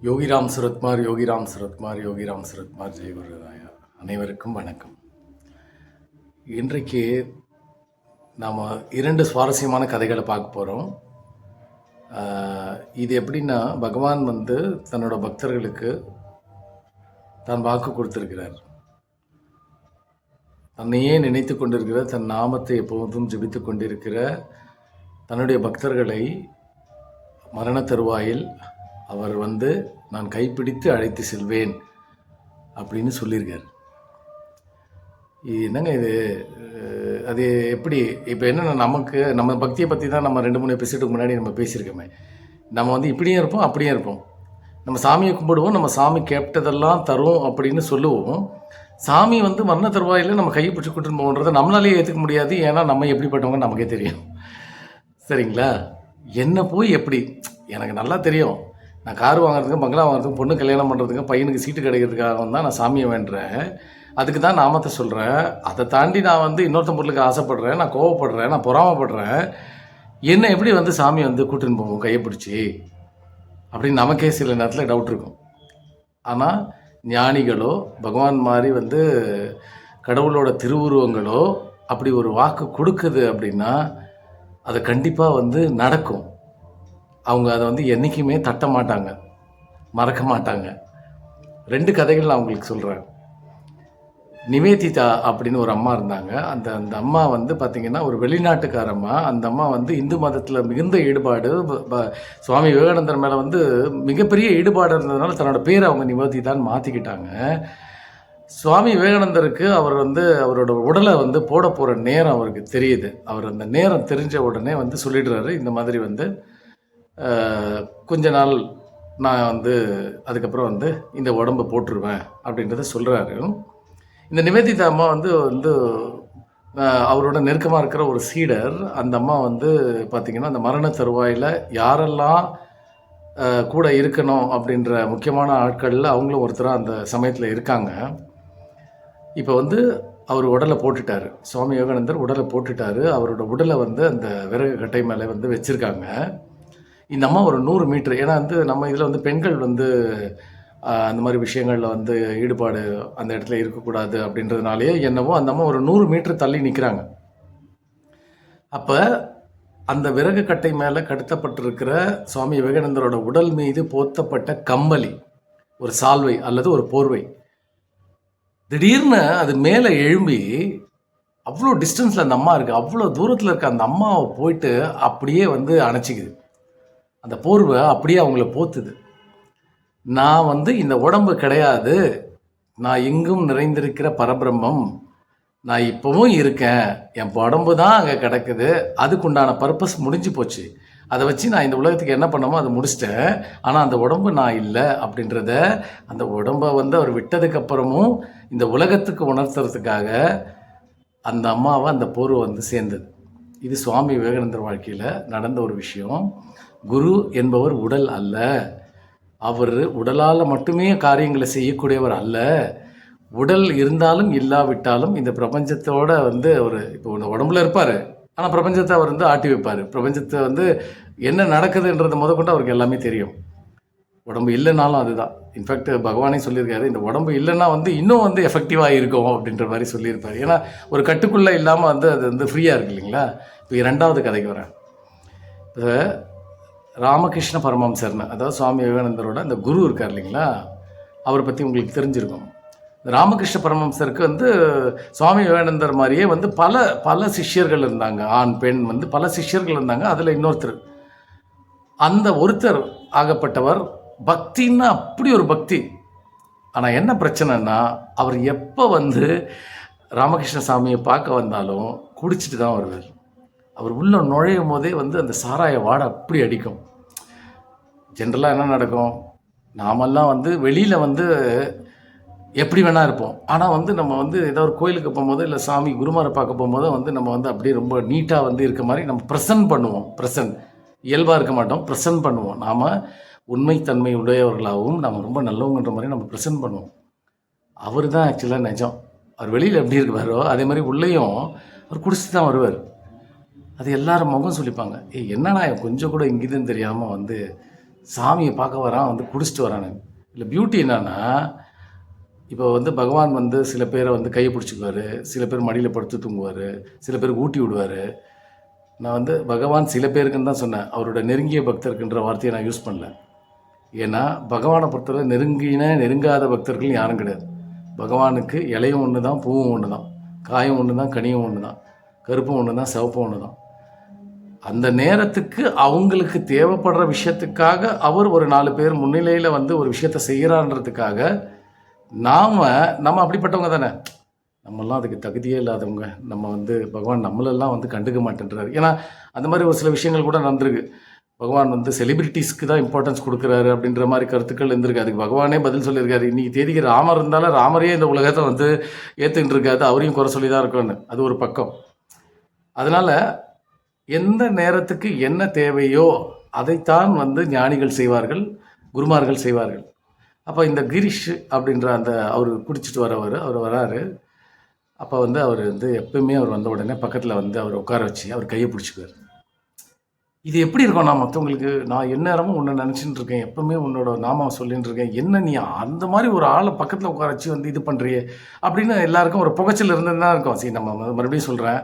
யோகிராம் சுரத்குமார் யோகிராம் சுரத்குமார் யோகிராம் சுரத்குமார் ஜெயகுருராயா. அனைவருக்கும் வணக்கம். இன்றைக்கு நாம் 2 சுவாரஸ்யமான கதைகளை பார்க்க போகிறோம். இது எப்படின்னா, பகவான் தன்னோட பக்தர்களுக்கு தான் வாக்கு கொடுத்துருக்கிறார். தன்னையே நினைத்து கொண்டிருக்கிற, தன் நாமத்தை எப்போதும் ஜெபித்து கொண்டிருக்கிற தன்னுடைய பக்தர்களை மரண தருவாயில் அவர் நான் கைப்பிடித்து அழைத்து செல்வேன் அப்படின்னு சொல்லியிருக்கார். இது என்னங்க இது? அது எப்படி? இப்போ என்னென்னா, நம்ம பக்தியை பற்றி தான் நம்ம 2-3 எபிசோடுக்கு முன்னாடி நம்ம பேசியிருக்கோமே. நம்ம இப்படியும் இருப்போம், அப்படியே இருப்போம். நம்ம சாமியை கும்பிடுவோம், நம்ம சாமி கேட்டதெல்லாம் தரும் அப்படின்னு சொல்லுவோம். சாமி மரண தருவாயில் நம்ம கையை பிடிச்சி கூட்டின்னு போகன்றதை நம்மளாலேயே ஏற்றுக்க முடியாது. ஏன்னா நம்ம எப்படிப்பட்டவங்க நமக்கே தெரியும். சரிங்களா? என்ன போய் எப்படி? எனக்கு நல்லா தெரியும். நான் கார் வாங்குறதுக்கும், பங்களா வாங்குறதுக்கும், பொண்ணு கல்யாணம் பண்ணுறதுக்கும், பையனுக்கு சீட்டு கிடைக்கிறதுக்காக தான் நான் சாமியை வேண்டுறேன். அதுக்கு தான் நாமத்தை சொல்கிறேன். அதை தாண்டி நான் இன்னொருத்த பொருளுக்கு ஆசைப்படுறேன், நான் கோவப்படுறேன், நான் பொறாமப்படுறேன். என்ன எப்படி சாமி கூட்டின்னு போவோம் கையை பிடிச்சி அப்படின்னு நமக்கே சில நேரத்தில் டவுட் இருக்கும். ஆனால் ஞானிகளோ, பகவான் மாதிரி கடவுளோட திருவுருவங்களோ அப்படி ஒரு வாக்கு கொடுக்குது அப்படின்னா அது கண்டிப்பாக நடக்கும். அவங்க அதை என்றைக்குமே தட்ட மாட்டாங்க, மறக்க மாட்டாங்க. 2 கதைகள் நான் உங்களுக்கு சொல்கிறேன். நிவேதிதா அப்படின்னு ஒரு அம்மா இருந்தாங்க. அந்த அம்மா பார்த்திங்கன்னா ஒரு வெளிநாட்டுக்கார அம்மா. அந்த அம்மா இந்து மதத்தில் மிகுந்த ஈடுபாடு, சுவாமி விவேகானந்தர் மேலே மிகப்பெரிய ஈடுபாடு இருந்ததுனால தன்னோட பேரை அவங்க நிவேதிதான்னு மாற்றிக்கிட்டாங்க. சுவாமி விவேகானந்தருக்கு அவர் அவரோட உடலை போட போகிற நேரம் அவருக்கு தெரியுது. அவர் அந்த நேரம் தெரிஞ்ச உடனே சொல்லிடுறாரு, இந்த மாதிரி கொஞ்ச நாள் நான் அதுக்கப்புறம் இந்த உடம்பை போட்டுருவேன் அப்படின்றத சொல்கிறாரு. இந்த நிவேதிதா அம்மா அவரோட நெருக்கமாக இருக்கிற ஒரு சீடர். அந்த அம்மா பார்த்திங்கன்னா அந்த மரண தருவாயில் யாரெல்லாம் கூட இருக்கணும் அப்படின்ற முக்கியமான ஆட்களில் அவங்களும் ஒருத்தராக அந்த சமயத்தில் இருக்காங்க. இப்போ அவர் உடலை போட்டுட்டார். சுவாமி விவேகானந்தர் உடலை போட்டுட்டார். அவரோட உடலை அந்த விறகு கட்டை மேலே வச்சுருக்காங்க. இந்த அம்மா ஒரு 100 மீட்டர், ஏன்னா நம்ம இதில் பெண்கள் அந்த மாதிரி விஷயங்களில் ஈடுபாடு அந்த இடத்துல இருக்கக்கூடாது அப்படின்றதுனாலேயே என்னவோ அந்த அம்மா ஒரு 100 மீட்டர் தள்ளி நிற்கிறாங்க. அப்போ அந்த விறகு கட்டை மேலே கடத்தப்பட்டிருக்கிற சுவாமி விவேகானந்தரோட உடல் மீது போர்த்தப்பட்ட கம்பளி, ஒரு சால்வை அல்லது ஒரு போர்வை, திடீர்னு அது மேலே எழும்பி அவ்வளோ டிஸ்டன்ஸில் அந்த அம்மா இருக்குது, அவ்வளோ தூரத்தில் இருக்க அந்த அம்மாவை போயிட்டு அப்படியே அணைச்சிக்குது. அந்த போர்வை அப்படியே அவங்கள போத்துது. நான் இந்த உடம்பு கிடையாது, நான் எங்கும் நிறைந்திருக்கிற பரபிரம்மம், நான் இப்போவும் இருக்கேன், என் உடம்பு தான் அங்கே கிடக்குது, அதுக்குண்டான பர்பஸ் முடிஞ்சு போச்சு, அதை வச்சு நான் இந்த உலகத்துக்கு என்ன பண்ணமோ அதை முடிச்சிட்டேன், ஆனால் அந்த உடம்பு நான் இல்லை அப்படின்றத அந்த உடம்பை அவர் விட்டதுக்கப்புறமும் இந்த உலகத்துக்கு உணர்த்துறதுக்காக அந்த அம்மாவை அந்த போர்வை சேர்ந்தது. இது சுவாமி விவேகானந்தர் வாழ்க்கையில் நடந்த ஒரு விஷயம். குரு என்பவர் உடல் அல்ல, அவர் உடலால் மட்டுமே காரியங்களை செய்யக்கூடியவர் அல்ல. உடல் இருந்தாலும் இல்லாவிட்டாலும் இந்த பிரபஞ்சத்தோட அவர் இப்போ உடம்புல இருப்பார், ஆனால் பிரபஞ்சத்தை அவர் ஆட்டி வைப்பார். பிரபஞ்சத்தை என்ன நடக்குதுன்றது முதற்கொண்டு அவருக்கு எல்லாமே தெரியும். உடம்பு இல்லைனாலும் அதுதான். இன்ஃபேக்ட் பகவானே சொல்லியிருக்காரு, இந்த உடம்பு இல்லைன்னா இன்னும் எஃபெக்டிவாக இருக்கும் அப்படின்ற மாதிரி சொல்லியிருப்பார். ஏன்னா ஒரு கட்டுக்குள்ளே இல்லாமல் அது ஃப்ரீயாக இருக்குது இல்லைங்களா? இப்போ 2வது கதைக்கு வரேன். இப்போ ராமகிருஷ்ண பரமஹம்சர்னு, அதாவது சுவாமி விவேகானந்தரோட அந்த குரு இருக்கார் இல்லைங்களா, அவரை பற்றி உங்களுக்கு தெரிஞ்சிருக்கும். ராமகிருஷ்ண பரமஹம்சருக்கு சுவாமி விவேகானந்தர் மாதிரியே பல பல சிஷ்யர்கள் இருந்தாங்க, ஆண் பெண் பல சிஷ்யர்கள் இருந்தாங்க. அதில் இன்னொருத்தர், அந்த ஒருத்தர் ஆகப்பட்டவர் பக்தின்னா அப்படி ஒரு பக்தி. ஆனால் என்ன பிரச்சனைன்னா, அவர் எப்போ ராமகிருஷ்ண சாமியை பார்க்க வந்தாலும் குடிச்சிட்டு தான் வருவார். அவர் உள்ளே நுழையும் போதே அந்த சாராய வாடை அப்படி அடிக்கும். ஜென்ரலாக என்ன நடக்கும், நாமெல்லாம் வெளியில் எப்படி வேணால் இருப்போம். ஆனால் நம்ம ஏதோ ஒரு கோயிலுக்கு போகும்போது, இல்லை சாமி குருமாரை பார்க்க போகும்போது நம்ம அப்படியே ரொம்ப நீட்டாக இருக்க மாதிரி நம்ம ப்ரெசன்ட் பண்ணுவோம். இயல்பாக இருக்க மாட்டோம், ப்ரெசன்ட் பண்ணுவோம். நாம் உண்மைத்தன்மை உடையவர்களாகவும் நாம் ரொம்ப நல்லவங்கன்ற மாதிரி நம்ம ப்ரெசன்ட் பண்ணுவோம். அவர் தான் ஆக்சுவலாக நிஜம். அவர் வெளியில் எப்படி இருக்குவாரோ அதே மாதிரி உள்ளேயும் அவர் குடிச்சிட்டு தான் வருவார். அது எல்லாரும் முகம் சொல்லிப்பாங்க, என்னன்னா கொஞ்சம் கூட இங்கிதுன்னு தெரியாமல் சாமியை பார்க்க வரான், வந்து குடிச்சிட்டு வரானுங்க. இல்லை பியூட்டி என்னன்னா, இப்போ வந்து பகவான் வந்து சில பேரை வந்து கையை பிடிச்சிக்குவார், சில பேர் மடியில் படுத்து தூங்குவார், சில பேருக்கு ஊட்டி விடுவார். நான் வந்து பகவான் சில பேருக்குன்னு தான் சொன்னேன், அவரோட நெருங்கிய பக்தருக்குன்ற வார்த்தையை நான் யூஸ் பண்ணல. ஏன்னா பகவானை பொறுத்தவரை நெருங்காத பக்தர்கள் யாரும் கிடையாது. பகவானுக்கு இலையும் ஒன்று தான், பூவும் ஒன்று தான், காயும் ஒன்று தான், கனியும் ஒன்று தான், கருப்பும் ஒன்று தான், சிவப்பும் ஒன்று தான். அந்த நேரத்துக்கு அவங்களுக்கு தேவைப்படுற விஷயத்துக்காக அவர் ஒரு 4 பேர் முன்னிலையில் வந்து ஒரு விஷயத்த செய்கிறான்றதுக்காக நம்ம அப்படிப்பட்டவங்க தானே. நம்மெல்லாம் அதுக்கு தகுதியே இல்லாதவங்க. நம்ம வந்து பகவான் நம்மளெல்லாம் வந்து கண்டுக்க மாட்டேன்றாரு. ஏன்னா அந்த மாதிரி ஒரு சில விஷயங்கள் கூட நடந்திருக்கு. பகவான் வந்து செலிபிரிட்டிஸ்க்கு தான் இம்பார்ட்டன்ஸ் கொடுக்குறாரு அப்படின்ற மாதிரி கருத்துக்கள் இருந்திருக்கு. அதுக்கு பகவானே பதில் சொல்லியிருக்காரு. இன்றைக்கி தேதிக்கு ராமர் இருந்தாலும் ராமரையே இந்த உலகத்தை வந்து ஏற்றுக்கிட்டு இருக்காது, அவரையும் குறை சொல்லி தான் இருக்கணும்னு. அது ஒரு பக்கம். அதனால் எந்த நேரத்துக்கு என்ன தேவையோ அதைத்தான் வந்து ஞானிகள் செய்வார்கள், குருமார்கள் செய்வார்கள். அப்போ இந்த கிரீஷ் அப்படின்ற அந்த அவர் குடிச்சிட்டு அவர் வராரு. அப்போ வந்து அவர் வந்து எப்பயுமே அவர் வந்த உடனே பக்கத்தில் வந்து அவர் உட்கார வச்சு அவர் கையை பிடிச்சிக்குவார். இது எப்படி இருக்கும்? நான் மற்றவங்களுக்கு நான் எந்நேரமும் உன்னை நினச்சிட்டு இருக்கேன், எப்பவுமே உன்னோட நாமம் சொல்லிட்டு இருக்கேன், என்ன நீ அந்த மாதிரி ஒரு ஆளை பக்கத்தில் உட்கார வச்சு வந்து இது பண்ணுறியே அப்படின்னு எல்லாருக்கும் ஒரு புகைச்சல் இருந்துன்னு தான் இருக்கும். சரி, நம்ம மறுபடியும் சொல்கிறேன்,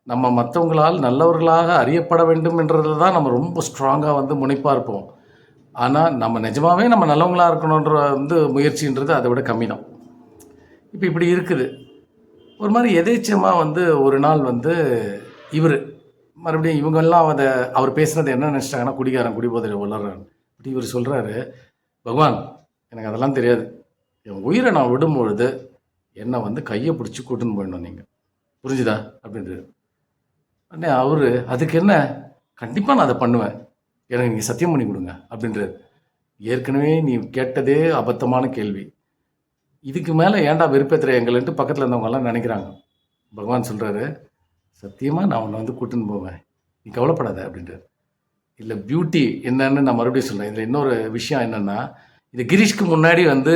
நம்ம மற்றவங்களால் நல்லவர்களாக அறியப்பட வேண்டும் என்றதில் தான் நம்ம ரொம்ப ஸ்ட்ராங்காக வந்து முனைப்பாக இருப்போம். ஆனால் நம்ம நிஜமாகவே நம்ம நல்லவங்களாக இருக்கணுன்ற வந்து முயற்சின்றது அதை விட கம்மி தான். இப்போ இப்படி இருக்குது. ஒரு மாதிரி எதேச்சமாக வந்து ஒரு நாள் வந்து இவர் மறுபடியும் இவங்கெல்லாம் அவர் பேசுனது என்ன நினச்சிட்டாங்கன்னா, குடிகாரன் குடிபோதையில் வளர்றான். இப்படி இவர் சொல்கிறாரு, பகவான் எனக்கு அதெல்லாம் தெரியாது, என் உயிரை நான் விடும்பொழுது என்னை வந்து கையை பிடிச்சி கூட்டுன்னு போயிடணும், நீங்கள் புரிஞ்சுதா அப்படின்றது. உடனே அவர் அதுக்கு என்ன, கண்டிப்பாக நான் அதை பண்ணுவேன், எனக்கு நீங்கள் சத்தியம் பண்ணி கொடுங்க அப்படின்றது. ஏற்கனவே நீ கேட்டதே அபத்தமான கேள்வி, இதுக்கு மேலே ஏன்டா வெறுப்பேற்றுற எங்கள்ன்ட்டு பக்கத்தில் இருந்தவங்கெல்லாம் நினைக்கிறாங்க. பகவான் சொல்கிறாரு, சத்தியமாக நான் உன்னை வந்து கூட்டுன்னு போவேன், நீ கவலைப்படாத அப்படின்றார். இல்லை பியூட்டி என்னன்னு நான் மறுபடியும் சொல்கிறேன். இதில் இன்னொரு விஷயம் என்னென்னா, இது கிரீஷ்க்கு முன்னாடி வந்து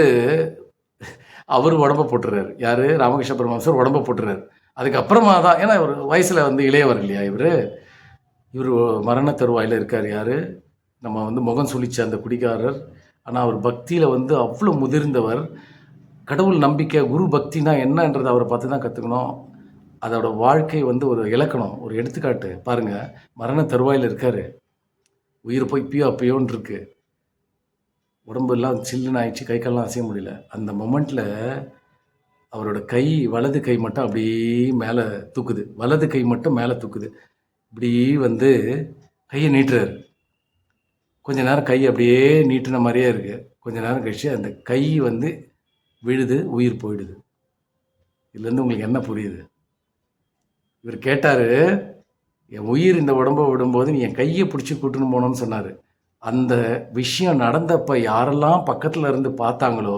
அவர் உடம்ப போட்டுறாரு. யார்? ராமகிருஷ்ண பரமஹம்சர் உடம்ப போட்டுறாரு. அதுக்கப்புறமா தான், ஏன்னா இவர் வயசில் வந்து இளையவர் இல்லையா, இவர் மரண தருவாயில் இருக்கார். யார்? நம்ம வந்து முகம் சுழிச்ச அந்த குடிகாரர். ஆனால் அவர் பக்தியில் வந்து அவ்வளோ முதிர்ந்தவர். கடவுள் நம்பிக்கை, குரு பக்தினா என்னன்றதை அவரை பார்த்து தான் கற்றுக்கணும். அதோட வாழ்க்கை வந்து ஒரு இலக்கணம், ஒரு எடுத்துக்காட்டு. பாருங்கள், மரண தருவாயில் இருக்கார், உயிர் போய் அப்பயோன்னு இருக்கு, உடம்பு எல்லாம் சில்லுன்னு ஆயிடுச்சு, கை கால்லாம் அசைய முடியல. அந்த மொமெண்ட்டில் அவரோட கை, வலது கை மட்டும் அப்படியே மேலே தூக்குது, வலது கை மட்டும் மேலே தூக்குது. இப்படி வந்து கையை நீட்டுறாரு. கொஞ்ச நேரம் கை அப்படியே நீட்டின மாதிரியே இருக்குது. கொஞ்ச நேரம் கழிச்சு அந்த கை வந்து விழுது, உயிர் போயிடுது. இதுலேருந்து உங்களுக்கு என்ன புரியுது? இவர் கேட்டார், என் உயிர் இந்த உடம்பை விடும்போது நீ என் கையை பிடிச்சி கூட்டுன்னு போனோன்னு சொன்னார். அந்த விஷயம் நடந்தப்போ யாரெல்லாம் பக்கத்தில் இருந்து பார்த்தாங்களோ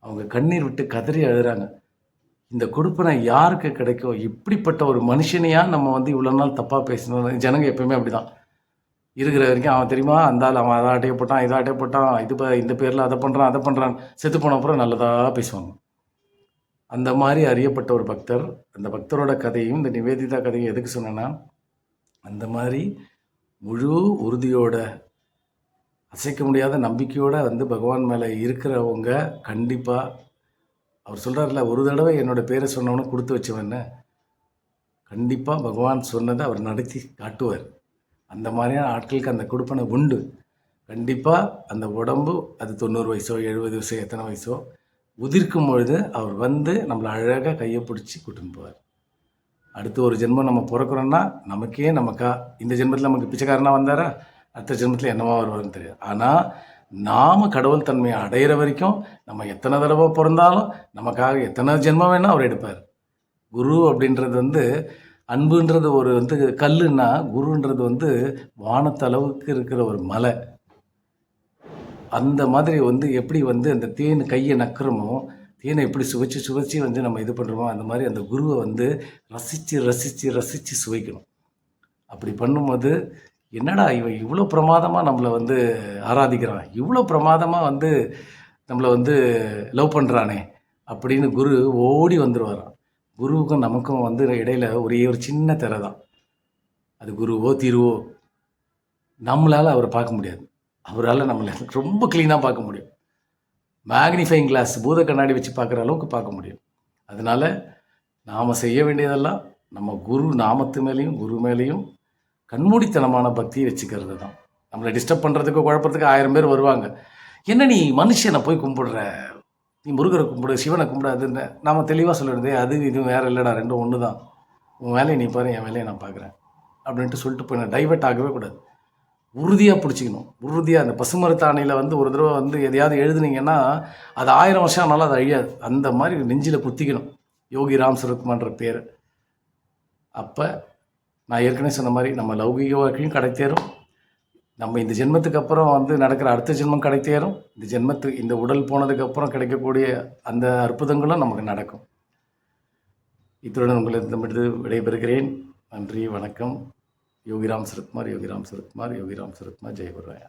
அவங்க கண்ணீர் விட்டு கதறி அழுகிறாங்க. இந்த கொடுப்பனை யாருக்கு கிடைக்கும்? இப்படிப்பட்ட ஒரு மனுஷனையா நம்ம வந்து இவ்வளோ நாள் தப்பாக பேசணும்? ஜனங்க எப்பவுமே அப்படி தான் இருக்கிற வரைக்கும். அவன் தெரியுமா, அந்த ஆள் அவன் அதை ஆட்டையை போட்டான், இதை ஆட்டையை போட்டான், இந்த பேரில் அதை பண்ணுறான், அதை பண்ணுறான், செத்து போன அப்புறம் நல்லதாக பேசுவாங்க. அந்த மாதிரி அறியப்பட்ட ஒரு பக்தர். அந்த பக்தரோட கதையும் இந்த நிவேதிதா கதையும் எதுக்கு சொன்னேன்னா, அந்த மாதிரி முழு உறுதியோட, அசைக்க முடியாத நம்பிக்கையோடு வந்து பகவான் மேலே இருக்கிறவங்க கண்டிப்பாக, அவர் சொல்கிறார்ல, ஒரு தடவை என்னோடய பேரை சொன்னவனு கொடுத்து வச்சவன்னு, கண்டிப்பாக பகவான் சொன்னதை அவர் நடத்தி காட்டுவார். அந்த மாதிரியான ஆட்களுக்கு அந்த கொடுப்பனை உண்டு. கண்டிப்பாக அந்த உடம்பு அது 90 வயசோ 70 வயசோ எத்தனை வயசோ உதிர்க்கும் பொழுது அவர் வந்து நம்மளை அழகாக கையை பிடிச்சி கூட்டின்னு போவார். அடுத்து ஒரு ஜென்மம் நம்ம பிறக்கிறோன்னா நமக்கே நமக்கா இந்த ஜென்மத்தில் நமக்கு பிச்சைக்காரனாக வந்தாரா, அடுத்த ஜென்மத்தில் என்னவா வருவார்னு தெரியாது. ஆனால் நாம் கடவுள் தன்மையை அடையிற வரைக்கும் நம்ம எத்தனை தடவை பிறந்தாலும் நமக்காக எத்தனை ஜென்மம் வேணால் அவர் எடுப்பார். குரு அப்படின்றது வந்து, அன்புன்றது ஒரு வந்து கல்லுன்னா, குருன்றது வந்து வானத்தளவுக்கு இருக்கிற ஒரு மலை. அந்த மாதிரி வந்து எப்படி வந்து அந்த தேன் கையை நக்கிறோமோ, தேனை எப்படி சுவைச்சு வந்து நம்ம இது பண்ணுறோமோ, அந்த மாதிரி அந்த குருவை வந்து ரசித்து சுவைக்கணும். அப்படி பண்ணும்போது, என்னடா இவன் இவ்வளோ பிரமாதமாக நம்மளை வந்து ஆராதிக்கிறான், இவ்வளோ பிரமாதமாக வந்து நம்மளை வந்து லவ் பண்ணுறானே அப்படின்னு குரு ஓடி வந்துடுவாராம். குருவுக்கும் நமக்கும் வந்து இடையில் ஒரே ஒரு சின்ன திரை தான். அது குருவோ திருவோ, நம்மளால் அவரை பார்க்க முடியாது. அவரால் நம்மளை ரொம்ப க்ளீனாக பார்க்க முடியும். மேக்னிஃபைங் கிளாஸ் பூத கண்ணாடி வச்சு பார்க்குற அளவுக்கு பார்க்க முடியும். அதனால் நாம் செய்ய வேண்டியதெல்லாம் நம்ம குரு நாமத்து மேலேயும் குரு மேலேயும் கண்மூடித்தனமான பக்தியை வச்சுக்கிறது தான். நம்மளை டிஸ்டர்ப் பண்ணுறதுக்கு குழப்பத்துக்கு 1000 பேர் வருவாங்க. என்ன நீ மனுஷனை போய் கும்பிடுற, நீ முருகரை கும்பிடு, சிவனை கும்பிடாதுன்னு நாம் தெளிவாக சொல்லிடுது. அது இது வேறு இல்லைடா, ரெண்டும் ஒன்று தான். உன் வேலையை நீ பாரு, என் வேலையை நான் பார்க்குறேன் அப்படின்ட்டு சொல்லிட்டு போய் டைவெர்ட் ஆகவே கூடாது. உறுதியாக பிடிச்சிக்கணும். உறுதியாக அந்த பசுமரத்தாணையில் வந்து ஒரு தடவை வந்து எதையாவது எழுதுனீங்கன்னா அது 1000 வருஷம் ஆனாலும் அது அழியாது. அந்த மாதிரி நெஞ்சில் குத்திக்கணும் யோகி ராம் சரத்குமார்ன்ற பேர். அப்போ நான் ஏற்கனவே சொன்ன மாதிரி நம்ம லௌகிக வாழ்க்கையும் கடை தேரும். நம்ம இந்த ஜென்மத்துக்கு அப்புறம் வந்து நடக்கிற அடுத்த ஜென்மம் கடை தேரும். இந்த உடல் போனதுக்கப்புறம் கிடைக்கக்கூடிய அந்த அற்புதங்களும் நமக்கு நடக்கும். இத்துடன் உங்களிடமிருந்து விடைபெறுகிறேன். நன்றி, வணக்கம். யோகிராம் சரத்குமார், யோகிராம் சரத்குமார், யோகிராம் சரத்குமார். ஜெய் குருராயா.